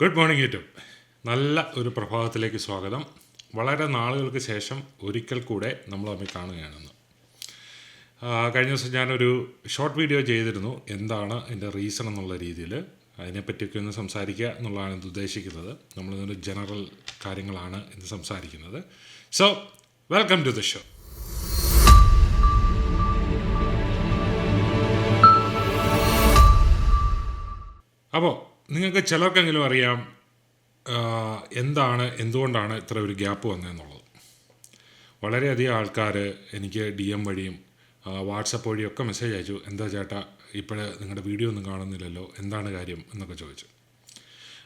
Good morning YouTube. നല്ല ഒരു പ്രഭാതത്തിലേക്ക് സ്വാഗതം. വളരെ നാളുകൾക്ക് ശേഷം ഒരിക്കൽ കൂടെ നമ്മൾ തമ്മിൽ കാണുകയാണെന്ന്. കഴിഞ്ഞ ദിവസം ഞാനൊരു ഷോർട്ട് വീഡിയോ ചെയ്തിരുന്നു, എന്താണ് എൻ്റെ റീസൺ എന്നുള്ള രീതിയിൽ. അതിനെപ്പറ്റിയൊക്കെ ഒന്ന് സംസാരിക്കുക എന്നുള്ളതാണ് ഇത് ഉദ്ദേശിക്കുന്നത്. നമ്മളിതൊരു ജനറൽ കാര്യങ്ങളാണ് ഇന്ന് സംസാരിക്കുന്നത്. So welcome to the show. അപ്പോൾ നിങ്ങൾക്ക് ചിലർക്കെങ്കിലും അറിയാം എന്തുകൊണ്ടാണ് ഇത്ര ഒരു ഗ്യാപ്പ് വന്നതെന്നുള്ളത്. വളരെയധികം ആൾക്കാർ എനിക്ക് DM വഴിയും വാട്സപ്പ് വഴിയൊക്കെ മെസ്സേജ് അയച്ചു, എന്താ ചേട്ടാ ഇപ്പോഴേ നിങ്ങളുടെ വീഡിയോ ഒന്നും കാണുന്നില്ലല്ലോ, എന്താണ് കാര്യം എന്നൊക്കെ ചോദിച്ചു.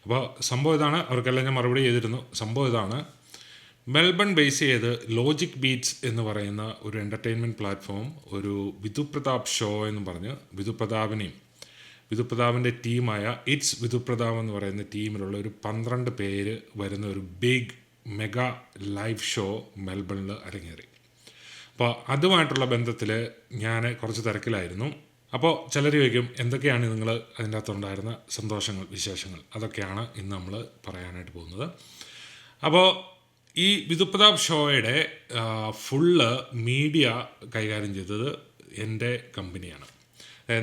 അപ്പോൾ സംഭവം ഇതാണ്, അവർക്കെല്ലാം ഞാൻ മറുപടി ചെയ്തിരുന്നു. സംഭവം ഇതാണ്, മെൽബൺ ബേസ് ചെയ്ത് ലോജിക് ബീറ്റ്സ് എന്ന് പറയുന്ന ഒരു എൻ്റർടൈൻമെൻറ്റ് പ്ലാറ്റ്ഫോം ഒരു വിധു പ്രതാപ് ഷോ എന്ന് പറഞ്ഞ് വിധു പ്രതാപിൻ്റെ ടീമായ ഇറ്റ്സ് വിധു പ്രതാപ് എന്ന് പറയുന്ന ടീമിലുള്ള ഒരു 12 പേര് വരുന്ന ഒരു ബിഗ് മെഗാ ലൈവ് ഷോ മെൽബണിൽ അരങ്ങേറി. അപ്പോൾ അതുമായിട്ടുള്ള ബന്ധത്തിൽ ഞാൻ കുറച്ച് തിരക്കിലായിരുന്നു. അപ്പോൾ ചിലർ ചോദിക്കും, എന്തൊക്കെയാണ് നിങ്ങൾ അതിൻ്റെ അകത്തുണ്ടായിരുന്ന സന്തോഷങ്ങൾ, വിശേഷങ്ങൾ, അതൊക്കെയാണ് ഇന്ന് നമ്മൾ പറയാനായിട്ട് പോകുന്നത്. അപ്പോൾ ഈ വിധു പ്രതാപ് ഷോയുടെ ഫുള്ള് മീഡിയ കൈകാര്യം ചെയ്തത് എൻ്റെ കമ്പനിയാണ്.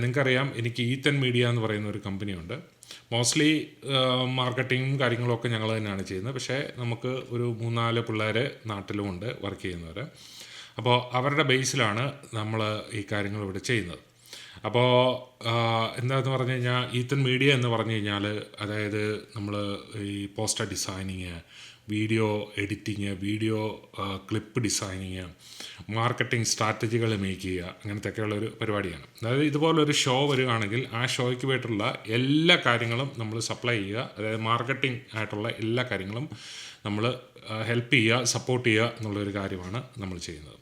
നിങ്ങൾക്കറിയാം, എനിക്ക് ഈത്തൻ മീഡിയ എന്ന് പറയുന്ന ഒരു കമ്പനിയുണ്ട്. മോസ്റ്റ്ലി മാർക്കറ്റിങ്ങും കാര്യങ്ങളൊക്കെ ഞങ്ങൾ തന്നെയാണ് ചെയ്യുന്നത്. പക്ഷേ നമുക്ക് ഒരു 3-4 പിള്ളേർ നാട്ടിലുമുണ്ട് വർക്ക് ചെയ്യുന്നവർ. അപ്പോൾ അവരുടെ ബേസിലാണ് നമ്മൾ ഈ കാര്യങ്ങൾ ഇവിടെ ചെയ്യുന്നത്. അപ്പോൾ എന്താണെന്ന് പറഞ്ഞു കഴിഞ്ഞാൽ, ഈത്തൻ മീഡിയ എന്ന് പറഞ്ഞു കഴിഞ്ഞാൽ, അതായത് നമ്മൾ ഈ poster designing, video editing, video clip designing, marketing സ്ട്രാറ്റജികൾ മേക്ക് ചെയ്യുക, അങ്ങനത്തെയൊക്കെയുള്ളൊരു പരിപാടിയാണ്. അതായത് ഇതുപോലൊരു ഷോ വരികയാണെങ്കിൽ ആ ഷോയ്ക്ക് വേണ്ടിയിട്ടുള്ള എല്ലാ കാര്യങ്ങളും നമ്മൾ സപ്ലൈ ചെയ്യുക. അതായത് മാർക്കറ്റിംഗ് ആയിട്ടുള്ള എല്ലാ കാര്യങ്ങളും നമ്മൾ ഹെൽപ്പ് ചെയ്യുക, സപ്പോർട്ട് ചെയ്യുക എന്നുള്ളൊരു കാര്യമാണ് നമ്മൾ ചെയ്യുന്നത്.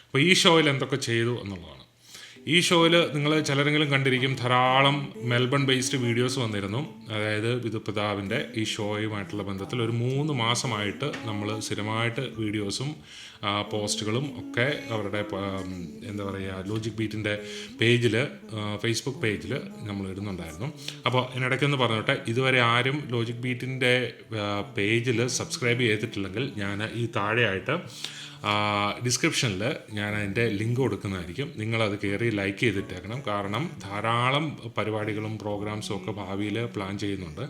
അപ്പോൾ ഈ ഷോയിൽ എന്തൊക്കെ ചെയ്തു എന്നുള്ളതാണ്. ഈ ഷോയിൽ നിങ്ങൾ ചിലരെങ്കിലും കണ്ടിരിക്കും, ധാരാളം മെൽബൺ ബേസ്ഡ് വീഡിയോസ് വന്നിരുന്നു. അതായത് വിധു പ്രതാപിൻ്റെ ഈ ഷോയുമായിട്ടുള്ള ബന്ധത്തിൽ ഒരു 3 മാസമായിട്ട് നമ്മൾ സ്ഥിരമായിട്ട് വീഡിയോസും പോസ്റ്റുകളും ഒക്കെ അവരുടെ എന്താ പറയുക, ലോജിക് ബീറ്റിൻ്റെ പേജിൽ, ഫേസ്ബുക്ക് പേജിൽ നമ്മൾ ഇടുന്നുണ്ടായിരുന്നു. അപ്പോൾ ഇതിനിടയ്ക്കൊന്ന് പറഞ്ഞോട്ടെ, ഇതുവരെ ആരും ലോജിക് ബീറ്റിൻ്റെ പേജിൽ സബ്സ്ക്രൈബ് ചെയ്തിട്ടില്ലെങ്കിൽ ഞാൻ ഈ താഴെയായിട്ട് ഡിസ്ക്രിപ്ഷനിൽ ഞാൻ അതിൻ്റെ ലിങ്ക് കൊടുക്കുന്നതായിരിക്കും. നിങ്ങളത് കയറി ലൈക്ക് ചെയ്തിട്ടേക്കണം. കാരണം ധാരാളം പരിപാടികളും പ്രോഗ്രാംസും ഒക്കെ ഭാവിയിൽ പ്ലാൻ ചെയ്യുന്നുണ്ട്.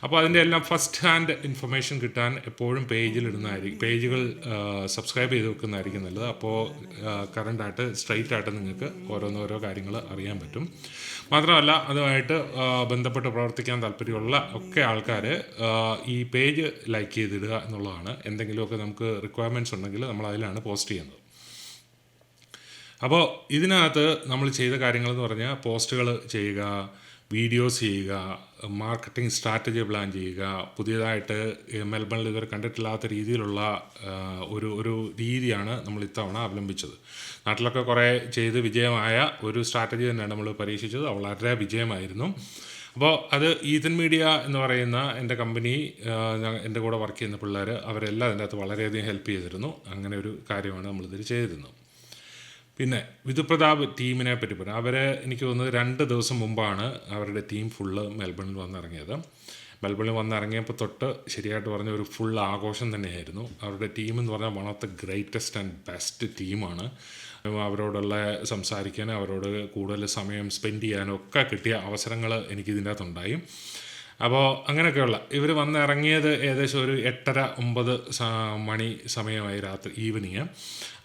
അപ്പോൾ അതിൻ്റെ എല്ലാം ഫസ്റ്റ് ഹാൻഡ് ഇൻഫർമേഷൻ കിട്ടാൻ എപ്പോഴും പേജുകൾ സബ്സ്ക്രൈബ് ചെയ്ത് വെക്കുന്നതായിരിക്കും നല്ലത്. അപ്പോൾ കറണ്ടായിട്ട് സ്ട്രൈറ്റ് ആയിട്ട് നിങ്ങൾക്ക് ഓരോ കാര്യങ്ങൾ അറിയാൻ പറ്റും. മാത്രമല്ല, അതുമായിട്ട് ബന്ധപ്പെട്ട് പ്രവർത്തിക്കാൻ താല്പര്യമുള്ള ഒക്കെ ആൾക്കാർ ഈ പേജ് ലൈക്ക് ചെയ്തിടുക എന്നുള്ളതാണ്. എന്തെങ്കിലുമൊക്കെ നമുക്ക് റിക്വയർമെൻറ്റ്സ് ഉണ്ടെങ്കിൽ നമ്മൾ അതിലാണ് പോസ്റ്റ് ചെയ്യുന്നത്. അപ്പോൾ ഇതിനകത്ത് നമ്മൾ ചെയ്ത കാര്യങ്ങളെന്ന് പറഞ്ഞാൽ, പോസ്റ്റുകൾ ചെയ്യുക, വീഡിയോസ് ചെയ്യുക, മാർക്കറ്റിംഗ് സ്ട്രാറ്റജി പ്ലാൻ ചെയ്യുക, പുതിയതായിട്ട് മെൽബണിൽ ഇതുവരെ കണ്ടിട്ടില്ലാത്ത രീതിയിലുള്ള ഒരു രീതിയാണ് നമ്മൾ ഇത്തവണ അവലംബിച്ചത്. നാട്ടിലൊക്കെ കുറേ ചെയ്ത് വിജയമായ ഒരു സ്ട്രാറ്റജി തന്നെയാണ് നമ്മൾ പരീക്ഷിച്ചത്. വളരെ വിജയമായിരുന്നു. അപ്പോൾ അത് ഈതൻ മീഡിയ എന്ന് പറയുന്ന എൻ്റെ കമ്പനി, എൻ്റെ കൂടെ വർക്ക് ചെയ്യുന്ന പിള്ളേർ, അവരെല്ലാം അതിൻ്റെ അകത്ത് വളരെയധികം ഹെൽപ്പ് ചെയ്തിരുന്നു. അങ്ങനെ ഒരു കാര്യമാണ് നമ്മളിതിൽ ചെയ്തിരുന്നത്. പിന്നെ വിധു പ്രതാപ് ടീമിനെ പറ്റി പറയാം. എനിക്ക് തോന്നുന്നത് 2 ദിവസം മുമ്പാണ് അവരുടെ ടീം ഫുള്ള് മെൽബണിൽ വന്നിറങ്ങിയത്. മെൽബണിൽ വന്നിറങ്ങിയപ്പോൾ തൊട്ട് ശരിയായിട്ട് പറഞ്ഞ ഒരു ഫുൾ ആഘോഷം തന്നെയായിരുന്നു. അവരുടെ ടീം എന്ന് പറഞ്ഞാൽ one of the greatest and best ടീമാണ്. അവരോടുള്ള സംസാരിക്കാനും അവരോട് കൂടുതൽ സമയം സ്പെൻഡ് ചെയ്യാനും ഒക്കെ കിട്ടിയ അവസരങ്ങൾ എനിക്കിതിൻ്റെ അകത്തുണ്ടായി. അപ്പോൾ അങ്ങനെയൊക്കെയുള്ള ഇവർ വന്നിറങ്ങിയത് ഏകദേശം ഒരു 8:30-9 മണി സമയമായി, രാത്രി ഈവനിങ്.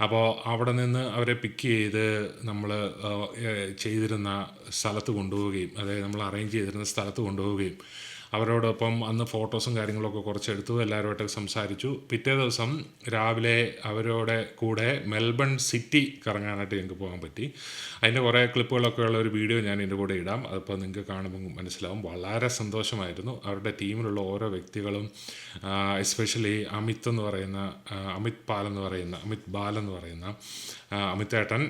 അപ്പോൾ അവിടെ നിന്ന് അവരെ പിക്ക് ചെയ്ത് നമ്മൾ ചെയ്തിരുന്ന സ്ഥലത്ത് കൊണ്ടുപോവുകയും, അതായത് നമ്മൾ അറേഞ്ച് ചെയ്തിരുന്ന സ്ഥലത്ത് കൊണ്ടുപോവുകയും അവരോടൊപ്പം അന്ന് ഫോട്ടോസും കാര്യങ്ങളൊക്കെ കുറച്ചെടുത്തു, എല്ലാവരുമായിട്ട് സംസാരിച്ചു. പിറ്റേ ദിവസം രാവിലെ അവരോടെ കൂടെ മെൽബൺ സിറ്റി കറങ്ങാനായിട്ട് ഞങ്ങൾക്ക് പോകാൻ പറ്റി. അതിൻ്റെ കുറേ ക്ലിപ്പുകളൊക്കെ ഉള്ള ഒരു വീഡിയോ ഞാൻ ഇതിൻ്റെ കൂടെ ഇടാം. അതിപ്പോൾ നിങ്ങൾക്ക് കാണുമ്പോൾ മനസ്സിലാവും. വളരെ സന്തോഷമായിരുന്നു. അവരുടെ ടീമിലുള്ള ഓരോ വ്യക്തികളും, എസ്പെഷ്യലി അമിത് ബാൽ എന്ന് പറയുന്ന അമിതേട്ടൻ,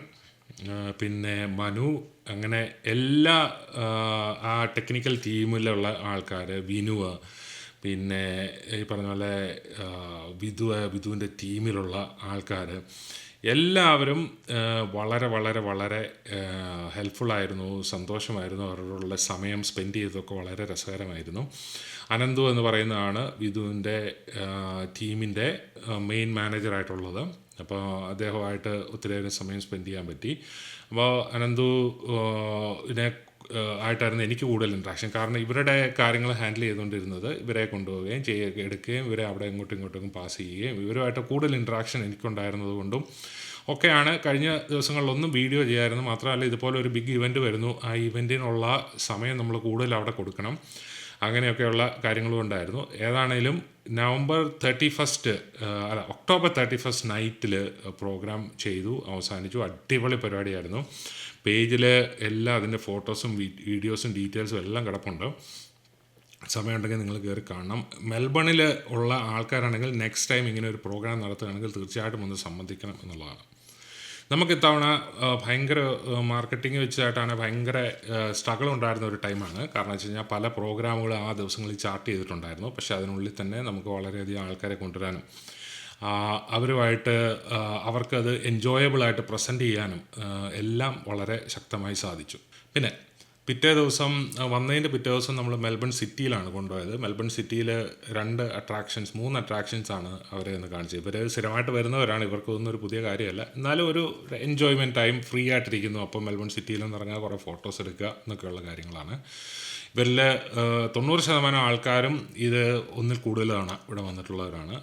പിന്നെ മനു, അങ്ങനെ എല്ലാ ആ ടെക്നിക്കൽ ടീമിലുള്ള ആൾക്കാർ, വിനുവ, പിന്നെ ഈ പറഞ്ഞ പോലെ വിധുവിൻ്റെ ടീമിലുള്ള ആൾക്കാർ, എല്ലാവരും വളരെ വളരെ വളരെ ഹെൽപ്ഫുള്ളായിരുന്നു, സന്തോഷമായിരുന്നു. അവരോടുള്ള സമയം സ്പെൻഡ് ചെയ്തതൊക്കെ വളരെ രസകരമായിരുന്നു. അനന്തു എന്ന് പറയുന്നതാണ് വിധുവിൻ്റെ ടീമിൻ്റെ മെയിൻ മാനേജറായിട്ടുള്ളത്. അപ്പോൾ അദ്ദേഹമായിട്ട് ഒത്തിരിയേറെ സമയം സ്പെൻഡ് ചെയ്യാൻ പറ്റി. അപ്പോൾ അനന്തു ഇതിനെ ആയിട്ടായിരുന്നു എനിക്ക് കൂടുതൽ ഇൻട്രാക്ഷൻ. കാരണം ഇവരുടെ കാര്യങ്ങൾ ഹാൻഡിൽ ചെയ്തുകൊണ്ടിരുന്നത് ഇവരെ കൊണ്ടുപോവുകയും എടുക്കുകയും ഇവരെ അവിടെ ഇങ്ങോട്ടും ഇങ്ങോട്ടും പാസ് ചെയ്യുകയും ഇവരുമായിട്ട് കൂടുതൽ ഇൻട്രാക്ഷൻ എനിക്കുണ്ടായിരുന്നത് കൊണ്ടും ഒക്കെയാണ് കഴിഞ്ഞ ദിവസങ്ങളിലൊന്നും വീഡിയോ ചെയ്യായിരുന്നു. മാത്രമല്ല ഇതുപോലെ ഒരു ബിഗ് ഇവൻറ്റ് വരുന്നു, ആ ഇവൻറ്റിനുള്ള സമയം നമ്മൾ കൂടുതൽ അവിടെ കൊടുക്കണം, അങ്ങനെയൊക്കെയുള്ള കാര്യങ്ങളും ഉണ്ടായിരുന്നു. ഏതാണേലും ഒക്ടോബർ 31 നൈറ്റിൽ പ്രോഗ്രാം ചെയ്തു, അവസാനിച്ചു. അടിപൊളി പരിപാടിയായിരുന്നു. പേജിൽ എല്ലാ അതിൻ്റെ ഫോട്ടോസും വീഡിയോസും ഡീറ്റെയിൽസും എല്ലാം കിടപ്പുണ്ട്. സമയമുണ്ടെങ്കിൽ നിങ്ങൾ കയറി കാണണം. മെൽബണിൽ ഉള്ള ആൾക്കാരാണെങ്കിൽ നെക്സ്റ്റ് ടൈം ഇങ്ങനെ ഒരു പ്രോഗ്രാം നടത്തുകയാണെങ്കിൽ തീർച്ചയായിട്ടും ഒന്ന് സംബന്ധിക്കണം എന്നുള്ളതാണ്. നമുക്ക് ഇത്തവണ ഭയങ്കര മാർക്കറ്റിംഗ് വെച്ചായിട്ടാണ് ഭയങ്കര സ്ട്രഗിൾ ഉണ്ടായിരുന്ന ഒരു ടൈമാണ്. കാരണം വെച്ച് കഴിഞ്ഞാൽ പല പ്രോഗ്രാമുകൾ ആ ദിവസങ്ങളിൽ ചാർട്ട് ചെയ്തിട്ടുണ്ടായിരുന്നു. പക്ഷേ അതിനുള്ളിൽ തന്നെ നമുക്ക് വളരെയധികം ആൾക്കാരെ കൊണ്ടുവരാനും അവരുമായിട്ട് അവർക്കത് എൻജോയബിളായിട്ട് പ്രസൻറ്റ് ചെയ്യാനും എല്ലാം വളരെ ശക്തമായി സാധിച്ചു. പിന്നെ പിറ്റേ ദിവസം പിറ്റേ ദിവസം നമ്മൾ മെൽബൺ സിറ്റിയിലാണ് കൊണ്ടുപോയത്. മെൽബൺ സിറ്റിയിൽ 3 അട്രാക്ഷൻസാണ് അവരെ ഒന്ന് കാണിച്ചത്. ഇവർ സ്ഥിരമായിട്ട് വരുന്നവരാണ്, ഇവർക്കൊന്നും ഒരു പുതിയ കാര്യമല്ല. എന്നാലും ഒരു എൻജോയ്മെൻറ്റ് ടൈം, ഫ്രീ ആയിട്ടിരിക്കുന്നു. അപ്പോൾ മെൽബൺ സിറ്റിയിലെന്ന് പറഞ്ഞാൽ കുറേ ഫോട്ടോസ് എടുക്കുക എന്നൊക്കെയുള്ള കാര്യങ്ങളാണ്. ഇവരിൽ 90% ആൾക്കാരും ഇത് ഒന്നിൽ കൂടുതലാണ് ഇവിടെ വന്നിട്ടുള്ളവരാണ്.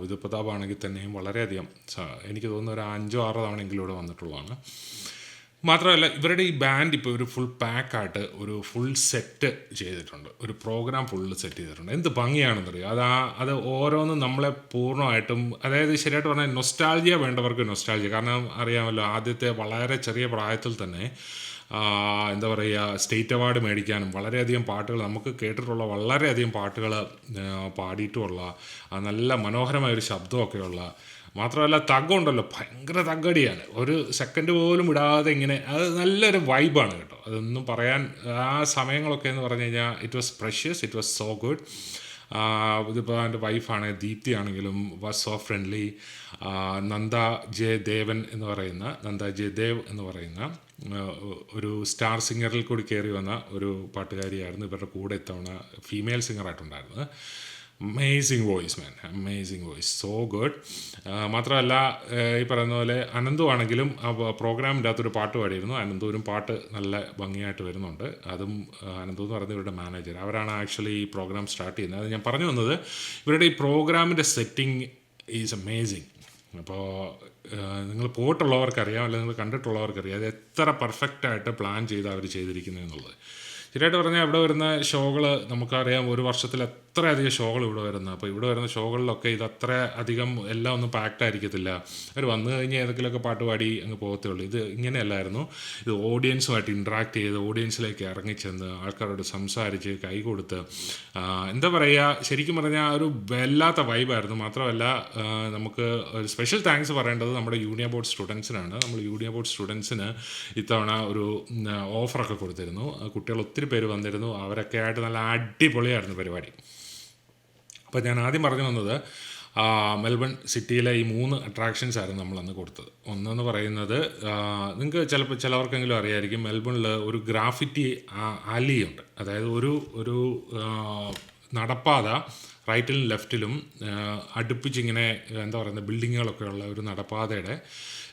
വിധു പ്രതാപ് ആണെങ്കിൽ തന്നെയും വളരെയധികം, എനിക്ക് തോന്നുന്ന ഒരു 5-6 തവണയെങ്കിലും ഇവിടെ വന്നിട്ടുള്ളതാണ്. മാത്രമല്ല ഇവരുടെ ഈ ബാൻഡ് ഇപ്പോൾ ഒരു ഫുൾ പാക്കായിട്ട് ഒരു ഫുൾ സെറ്റ് ചെയ്തിട്ടുണ്ട്, ഒരു പ്രോഗ്രാം ഫുള്ള് സെറ്റ് ചെയ്തിട്ടുണ്ട്. എന്ത് ഭംഗിയാണെന്നറിയാം. അത് ഓരോന്നും നമ്മളെ പൂർണ്ണമായിട്ടും, അതായത് ശരിയായിട്ട് പറഞ്ഞാൽ നൊസ്റ്റാൾജിയ വേണ്ടവർക്ക് നൊസ്റ്റാൾജിയ. കാരണം അറിയാമല്ലോ, ആദ്യത്തെ വളരെ ചെറിയ പ്രായത്തിൽ തന്നെ എന്താ പറയുക, സ്റ്റേറ്റ് അവാർഡ് മേടിക്കാനും വളരെയധികം പാട്ടുകൾ നമുക്ക് കേട്ടിട്ടുള്ള വളരെയധികം പാട്ടുകൾ പാടിയിട്ടുമുള്ള നല്ല മനോഹരമായൊരു ശബ്ദമൊക്കെയുള്ള, മാത്രമല്ല തഗ്ഗുണ്ടല്ലോ, ഭയങ്കര തഗ്ഗടിയാണ്. ഒരു സെക്കൻഡ് പോലും വിടാതെ ഇങ്ങനെ, അത് നല്ലൊരു വൈബാണ് കേട്ടോ. അതൊന്നും പറയാൻ, ആ സമയങ്ങളൊക്കെ എന്ന് പറഞ്ഞു കഴിഞ്ഞാൽ it was precious, it was so good. ഇതിപ്പോൾ എൻ്റെ വൈഫാണ് ദീപ്തി ആണെങ്കിലും was so friendly. Nanda Jayadev എന്ന് പറയുന്ന ഒരു സ്റ്റാർ സിംഗറിൽ കൂടി കയറി വന്ന ഒരു പാട്ടുകാരിയായിരുന്നു ഇവരുടെ കൂടെ ഇത്തവണ ഫീമെയിൽ സിംഗറായിട്ടുണ്ടായിരുന്നത്. Amazing voice, so good. മാത്രമല്ല ഈ പറയുന്ന പോലെ അനന്തു ആണെങ്കിലും ആ പ്രോഗ്രാമിൻ്റെ അകത്തൊരു പാട്ട് പാടിയിരുന്നു. അനന്തുവിനും പാട്ട് നല്ല ഭംഗിയായിട്ട് വരുന്നുണ്ട്. അതും അനന്തു എന്ന് പറയുന്നത് ഇവരുടെ മാനേജർ, അവരാണ് ആക്ച്വലി ഈ പ്രോഗ്രാം സ്റ്റാർട്ട് ചെയ്യുന്നത്. അത് ഞാൻ പറഞ്ഞു വന്നത്, ഇവരുടെ ഈ പ്രോഗ്രാമിൻ്റെ സെറ്റിംഗ് ഈസ് അമേസിങ്. അപ്പോൾ നിങ്ങൾ പോയിട്ടുള്ളവർക്കറിയാം, അല്ലെങ്കിൽ നിങ്ങൾ കണ്ടിട്ടുള്ളവർക്കറിയാം അത് എത്ര പെർഫെക്റ്റായിട്ട് പ്ലാൻ ചെയ്ത് അവർ ചെയ്തിരിക്കുന്നത് എന്നുള്ളത്. ശരിയായിട്ട് പറഞ്ഞാൽ ഇവിടെ വരുന്ന ഷോകൾ നമുക്കറിയാം, ഒരു വർഷത്തിൽ എത്രയധികം ഷോകൾ ഇവിടെ വരുന്നത്. അപ്പോൾ ഇവിടെ വരുന്ന ഷോകളിലൊക്കെ ഇത് അത്ര അധികം എല്ലാം ഒന്നും പാക്ഡ് ആയിരിക്കത്തില്ല. അവർ വന്നു കഴിഞ്ഞാൽ ഏതെങ്കിലുമൊക്കെ പാട്ട് പാടി അങ്ങ് പോകത്തേ ഉള്ളൂ. ഇത് ഇങ്ങനെയല്ലായിരുന്നു. ഇത് ഓഡിയൻസുമായിട്ട് ഇൻട്രാക്ട് ചെയ്ത്, ഓഡിയൻസിലേക്ക് ഇറങ്ങിച്ചെന്ന് ആൾക്കാരോട് സംസാരിച്ച് കൈ കൊടുത്ത്, എന്താ പറയുക, ശരിക്കും പറഞ്ഞാൽ ഒരു വല്ലാത്ത വൈബായിരുന്നു. മാത്രമല്ല നമുക്ക് ഒരു സ്പെഷ്യൽ താങ്ക്സ് പറയേണ്ടത് നമ്മുടെ യൂണിയൻ ബോർഡ് സ്റ്റുഡൻസിനാണ്. നമ്മൾ യൂണിയൻ ബോർഡ് സ്റ്റുഡൻസിന് ഇത്തവണ ഒരു ഓഫറൊക്കെ കൊടുത്തിരുന്നു. കുട്ടികൾ ഒത്തിരി പേര് വന്നിരുന്നു. അവരൊക്കെ ആയിട്ട് നല്ല അടിപൊളിയായിരുന്നു പരിപാടി. അപ്പോൾ ഞാൻ ആദ്യം പറഞ്ഞു വന്നത്, മെൽബൺ സിറ്റിയിലെ ഈ 3 അട്രാക്ഷൻസ് ആയിരുന്നു നമ്മളന്ന് കൊടുത്തത്. ഒന്നെന്ന് പറയുന്നത്, നിങ്ങൾക്ക് ചിലവർക്കെങ്കിലും അറിയായിരിക്കും, മെൽബണിൽ ഒരു ഗ്രാഫിറ്റി അലിയുണ്ട്. അതായത് ഒരു നടപ്പാത റൈറ്റിലും ലെഫ്റ്റിലും അടുപ്പിച്ചിങ്ങനെ എന്താ പറയുന്നത് ബിൽഡിങ്ങുകളൊക്കെ ഉള്ള ഒരു നടപ്പാതയുടെ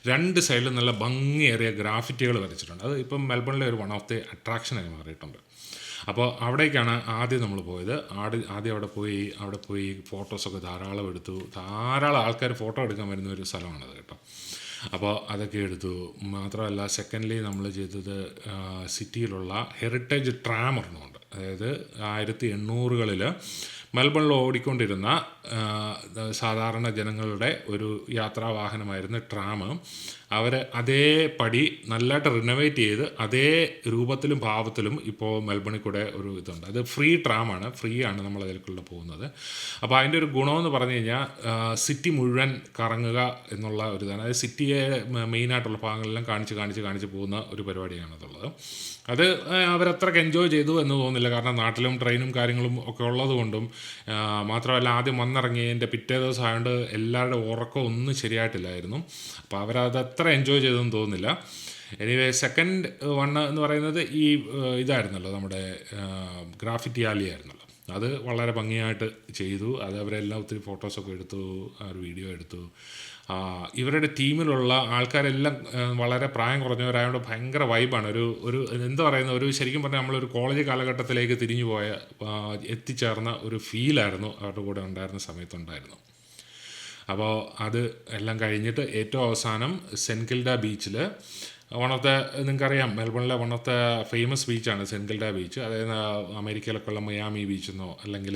2 സൈഡിലും നല്ല ഭംഗിയേറിയ ഗ്രാഫിറ്റികൾ വരച്ചിട്ടുണ്ട്. അത് ഇപ്പം മെൽബണിലെ ഒരു വൺ ഓഫ് ദി അട്രാക്ഷനായി മാറിയിട്ടുണ്ട്. അപ്പോൾ അവിടേക്കാണ് ആദ്യം നമ്മൾ പോയത്. ആദ്യം അവിടെ പോയി ഫോട്ടോസൊക്കെ ധാരാളം എടുത്തു. ധാരാളം ആൾക്കാർ ഫോട്ടോ എടുക്കാൻ വരുന്ന ഒരു സ്ഥലമാണത് കേട്ടോ. അപ്പോൾ അതൊക്കെ എടുത്തു. മാത്രമല്ല സെക്കൻഡ്ലി നമ്മൾ ചെയ്തത് സിറ്റിയിലുള്ള ഹെറിറ്റേജ് ട്രാം ഒരെണ്ണമുണ്ട്. അതായത് 1800-കളിൽ മെൽബണിൽ ഓടിക്കൊണ്ടിരുന്ന സാധാരണ ജനങ്ങളുടെ ഒരു യാത്രാവാഹനമായിരുന്നു ട്രാം. അവർ അതേപടി നല്ലതായിട്ട് റിനോവേറ്റ് ചെയ്ത് അതേ രൂപത്തിലും ഭാവത്തിലും ഇപ്പോൾ മെൽബണിൽ കൂടെ ഒരു ഇതുണ്ട്. അത് ഫ്രീ ട്രാമാണ്, ഫ്രീ ആണ് നമ്മൾ അതിലേക്കുള്ള പോകുന്നത്. അപ്പോൾ അതിൻ്റെ ഒരു ഗുണമെന്ന് പറഞ്ഞു കഴിഞ്ഞാൽ സിറ്റി മുഴുവൻ കറങ്ങുക എന്നുള്ള ഒരു ഇതാണ്. അതായത് സിറ്റിയെ മെയിനായിട്ടുള്ള ഭാഗങ്ങളെല്ലാം കാണിച്ച് പോകുന്ന ഒരു പരിപാടിയാണതുള്ളത്. അത് അവരത്രയ്ക്ക് എൻജോയ് ചെയ്തു എന്ന് തോന്നുന്നില്ല. കാരണം നാട്ടിലും ട്രെയിനും കാര്യങ്ങളും ഒക്കെ ഉള്ളത് കൊണ്ടും മാത്രമല്ല ആദ്യം വന്നിറങ്ങിയതിൻ്റെ പിറ്റേ ദിവസം ആയതുകൊണ്ട് എല്ലാവരുടെ ഉറക്കം ഒന്നും ശരിയായിട്ടില്ലായിരുന്നു. അപ്പോൾ അവരത് അത്ര എൻജോയ് ചെയ്തെന്ന് തോന്നുന്നില്ല. എനിവേ സെക്കൻഡ് വൺ എന്ന് പറയുന്നത് ഈ ഇതായിരുന്നല്ലോ, നമ്മുടെ ഗ്രാഫിറ്റി ആലി ആയിരുന്നല്ലോ. അത് വളരെ ഭംഗിയായിട്ട് ചെയ്തു. അത് അവരെല്ലാം ഒത്തിരി ഫോട്ടോസൊക്കെ എടുത്തു, ഒരു വീഡിയോ എടുത്തു. ഇവരുടെ ടീമിലുള്ള ആൾക്കാരെല്ലാം വളരെ പ്രായം കുറഞ്ഞവരായതുകൊണ്ട് ഭയങ്കര വൈബാണ്. ഒരു എന്താ പറയുന്നത്, ഒരു ശരിക്കും പറഞ്ഞാൽ നമ്മളൊരു കോളേജ് കാലഘട്ടത്തിലേക്ക് തിരിഞ്ഞു പോയ എത്തിച്ചേർന്ന ഒരു ഫീലായിരുന്നു അവരുടെ കൂടെ ഉണ്ടായിരുന്ന സമയത്തുണ്ടായിരുന്നു. അപ്പോൾ അത് എല്ലാം കഴിഞ്ഞിട്ട് ഏറ്റവും അവസാനം സെൻറ്റ് കിൽഡ ബീച്ചിൽ നിങ്ങൾക്കറിയാം, മെൽബണിലെ വൺ ഓഫ് ദ ഫേമസ് ബീച്ചാണ് സെൻറ്റ് കിൽഡ ബീച്ച്. അതായത് അമേരിക്കയിലൊക്കെ ഉള്ള മയാമി ബീച്ചെന്നോ അല്ലെങ്കിൽ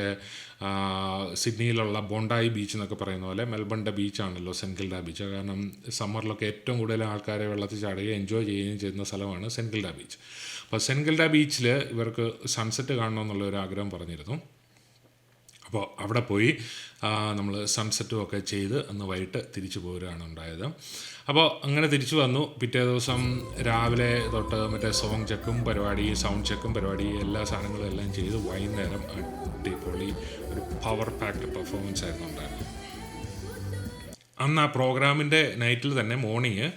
സിഡ്നിയിലുള്ള ബോണ്ടായി ബീച്ച് എന്നൊക്കെ പറയുന്ന പോലെ മെൽബണിൻ്റെ ബീച്ചാണല്ലോ സെൻറ്റ് കിൽഡ ബീച്ച്. കാരണം സമ്മറിലൊക്കെ ഏറ്റവും കൂടുതൽ ആൾക്കാരെ വെള്ളത്തിൽ ചാടുകയും എൻജോയ് ചെയ്യുകയും ചെയ്യുന്ന സ്ഥലമാണ് സെൻറ്റ് കിൽഡ ബീച്ച്. അപ്പോൾ സെൻറ്റ് കിൽഡ ബീച്ചിൽ ഇവർക്ക് സൺസെറ്റ് കാണണമെന്നുള്ളൊരു ആഗ്രഹം പറഞ്ഞിരുന്നു. അപ്പോൾ അവിടെ പോയി നമ്മൾ സൺസെറ്റും ഒക്കെ ചെയ്ത് അന്ന് വൈകിട്ട് തിരിച്ചു പോരുകയാണ് ഉണ്ടായത്. അപ്പോൾ അങ്ങനെ തിരിച്ചു വന്നു. പിറ്റേ ദിവസം രാവിലെ തൊട്ട് മറ്റേ സോങ് ചെക്കും പരിപാടി, സൗണ്ട് ചെക്കും പരിപാടി, എല്ലാ സാധനങ്ങളും എല്ലാം ചെയ്ത് വൈകുന്നേരം അടിപൊളി ഒരു പവർ പാക്ഡ് പെർഫോമൻസ് ആയിരുന്നു ഉണ്ടായിരുന്നത്. അന്ന് ആ പ്രോഗ്രാമിൻ്റെ നൈറ്റിൽ തന്നെ മോർണിംഗ്,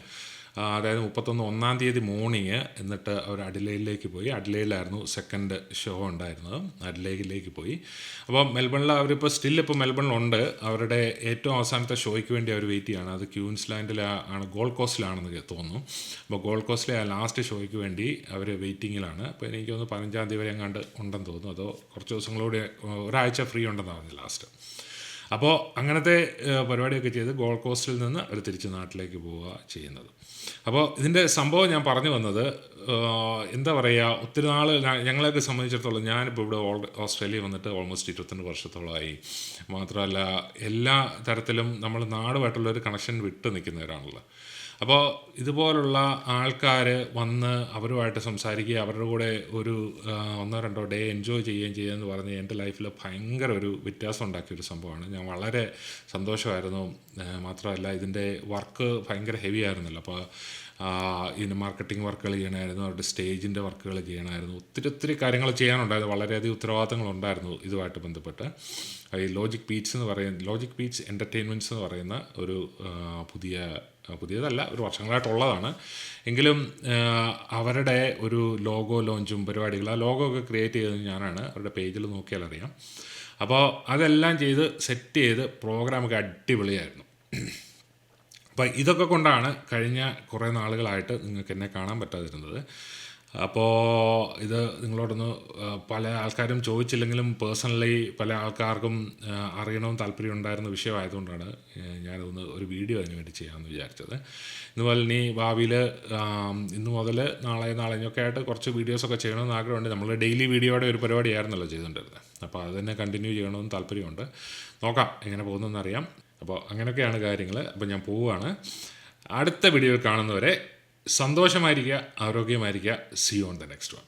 അതായത് 31 തീയതി മോർണിംഗ്, എന്നിട്ട് അവർ അഡിലെയിലേക്ക് പോയി. അഡിലെയിലായിരുന്നു സെക്കൻഡ് ഷോ ഉണ്ടായിരുന്നത്. അഡിലെയിലേക്ക് പോയി. അപ്പോൾ മെൽബണിൽ അവരിപ്പോൾ ഇപ്പോൾ മെൽബണിലുണ്ട്. അവരുടെ ഏറ്റവും അവസാനത്തെ ഷോയ്ക്ക് വേണ്ടി അവർ വെയിറ്റ് ചെയ്യുകയാണ്. അത് ക്യൂൻസ്ലാൻഡിലാണ്, ഗോൾഡ് കോസ്റ്റിലാണെന്ന് തോന്നുന്നു. അപ്പോൾ ഗോൾഡ് കോസ്റ്റിലെ ആ ലാസ്റ്റ് ഷോയ്ക്ക് വേണ്ടി അവർ വെയിറ്റിങ്ങിലാണ്. അപ്പോൾ എനിക്ക് തോന്നുന്നു 15 തീയതി വരെ എങ്ങാണ്ട് ഉണ്ടെന്ന് തോന്നുന്നു. അതോ കുറച്ച് ദിവസങ്ങളൂടെ, ഒരാഴ്ച ഫ്രീ ഉണ്ടെന്ന് പറഞ്ഞു ലാസ്റ്റ്. അപ്പോൾ അങ്ങനത്തെ പരിപാടിയൊക്കെ ചെയ്ത് ഗോൾഡ് കോസ്റ്റിൽ നിന്ന് അവർ തിരിച്ച് നാട്ടിലേക്ക് പോവുക ചെയ്യുന്നത്. അപ്പോൾ ഇതിൻ്റെ സംഭവം ഞാൻ പറഞ്ഞു വന്നത്, എന്താ പറയുക, ഒത്തിരി നാൾ ഞങ്ങളെയൊക്കെ സംബന്ധിച്ചിടത്തോളം, ഞാനിപ്പോൾ ഇവിടെ ഓസ്ട്രേലിയ വന്നിട്ട് ഓൾമോസ്റ്റ് 22 വർഷത്തോളമായി. മാത്രമല്ല എല്ലാ തരത്തിലും നമ്മൾ നാടുമായിട്ടുള്ളൊരു കണക്ഷൻ വിട്ട് നിൽക്കുന്നവരാണല്ലോ. അപ്പോൾ ഇതുപോലുള്ള ആൾക്കാർ വന്ന് അവരുമായിട്ട് സംസാരിക്കുക, അവരുടെ കൂടെ ഒരു 1-2 ഡേ എൻജോയ് ചെയ്യുകയും ചെയ്യുക എന്ന് പറഞ്ഞ് എൻ്റെ ലൈഫിൽ ഭയങ്കര ഒരു വ്യത്യാസം ഉണ്ടാക്കിയൊരു സംഭവമാണ്. ഞാൻ വളരെ സന്തോഷമായിരുന്നു. മാത്രമല്ല ഇതിൻ്റെ വർക്ക് ഭയങ്കര ഹെവി ആയിരുന്നല്ലോ. അപ്പോൾ ഇതിൻ്റെ മാർക്കറ്റിംഗ് വർക്കുകൾ ചെയ്യണമായിരുന്നു, അവരുടെ സ്റ്റേജിൻ്റെ വർക്കുകൾ ചെയ്യണമായിരുന്നു, ഒത്തിരി കാര്യങ്ങൾ ചെയ്യാനുണ്ടായിരുന്നു. വളരെയധികം ഉത്തരവാദിത്തങ്ങളുണ്ടായിരുന്നു ഇതുമായിട്ട് ബന്ധപ്പെട്ട്. ഈ ലോജിക് ബീറ്റ്സ് എൻ്റർടൈൻമെൻറ്റ്സ് എന്ന് പറയുന്ന ഒരു പുതിയതല്ല, ഒരു വർഷങ്ങളായിട്ടുള്ളതാണ്. എങ്കിലും അവരുടെ ഒരു ലോഗോ ലോഞ്ചും പരിപാടികൾ, ആ ലോഗോ ഒക്കെ ക്രിയേറ്റ് ചെയ്തത് ഞാനാണ്. അവരുടെ പേജിൽ നോക്കിയാൽ അറിയാം. അപ്പോൾ അതെല്ലാം ചെയ്ത് സെറ്റ് ചെയ്ത് പ്രോഗ്രാമൊക്കെ അടിപൊളിയായിരുന്നു. അപ്പോൾ ഇതൊക്കെ കൊണ്ടാണ് കഴിഞ്ഞ കുറേ നാളുകളായിട്ട് നിങ്ങൾക്ക് എന്നെ കാണാൻ പറ്റാതിരുന്നത്. അപ്പോൾ ഇത് നിങ്ങളോടൊന്ന് പല ആൾക്കാരും ചോദിച്ചില്ലെങ്കിലും പേഴ്സണലി പല ആൾക്കാർക്കും അറിയണമെന്ന് താല്പര്യം ഉണ്ടായിരുന്ന വിഷയമായതുകൊണ്ടാണ് ഞാനൊന്ന് ഒരു വീഡിയോ അതിന് വേണ്ടി ചെയ്യാമെന്ന് വിചാരിച്ചത്. ഇതുപോലെ ഇനി ഭാവിയിൽ ഇന്ന് മുതൽ നാളെയൊക്കെ ആയിട്ട് കുറച്ച് വീഡിയോസൊക്കെ ചെയ്യണമെന്ന് ആഗ്രഹമുണ്ട്. നമ്മൾ ഡെയിലി വീഡിയോയുടെ ഒരു പരിപാടിയായിരുന്നല്ലോ ചെയ്തുകൊണ്ടിരുന്നത്. അപ്പോൾ അത് തന്നെ കണ്ടിന്യൂ ചെയ്യണമെന്ന് താല്പര്യമുണ്ട്. നോക്കാം എങ്ങനെ പോകുന്നതെന്ന് അറിയാം. അപ്പോൾ അങ്ങനെയൊക്കെയാണ് കാര്യങ്ങൾ. അപ്പോൾ ഞാൻ പോവുകയാണ്. അടുത്ത വീഡിയോയിൽ കാണുന്നവരെ സന്തോഷമായിരിക്കുക, ആരോഗ്യമായിരിക്കുക. See you on the next one.